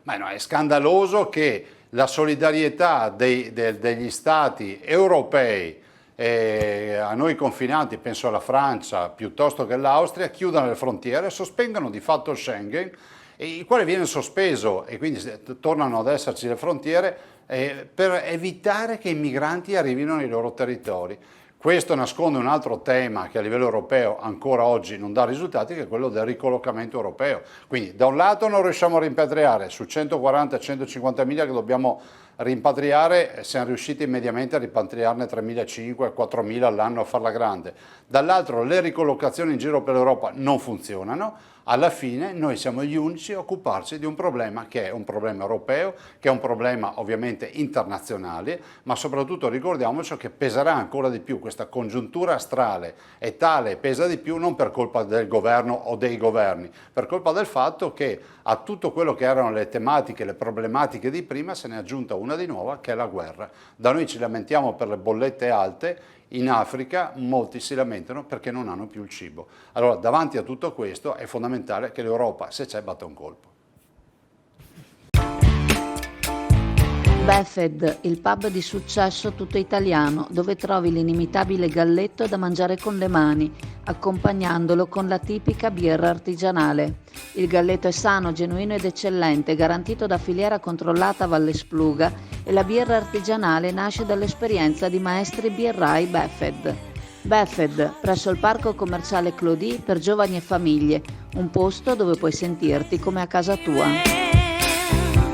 Ma no, è scandaloso che la solidarietà degli stati europei a noi confinanti, penso alla Francia piuttosto che all'Austria, chiudano le frontiere, sospengano di fatto Schengen, il quale viene sospeso e quindi tornano ad esserci le frontiere per evitare che i migranti arrivino nei loro territori. Questo nasconde un altro tema che a livello europeo ancora oggi non dà risultati, che è quello del ricollocamento europeo. Quindi da un lato non riusciamo a rimpatriare, su 140-150 mila che dobbiamo rimpatriare siamo riusciti mediamente a rimpatriarne 3.500-4.000 all'anno a farla grande. Dall'altro le ricollocazioni in giro per l'Europa non funzionano. Alla fine noi siamo gli unici a occuparci di un problema che è un problema europeo, che è un problema ovviamente internazionale, ma soprattutto ricordiamoci che peserà ancora di più, questa congiuntura astrale è tale, pesa di più non per colpa del governo o dei governi, per colpa del fatto che a tutto quello che erano le tematiche, le problematiche di prima se ne è aggiunta una di nuova, che è la guerra. Da noi ci lamentiamo per le bollette alte. In Africa molti si lamentano perché non hanno più il cibo. Allora, davanti a tutto questo è fondamentale che l'Europa, se c'è, batta un colpo. Befed, il pub di successo tutto italiano, dove trovi l'inimitabile galletto da mangiare con le mani, accompagnandolo con la tipica birra artigianale. Il galletto è sano, genuino ed eccellente, garantito da filiera controllata Valle Spluga, e la birra artigianale nasce dall'esperienza di maestri birrai Befed. Befed, presso il parco commerciale Clodì per giovani e famiglie, un posto dove puoi sentirti come a casa tua.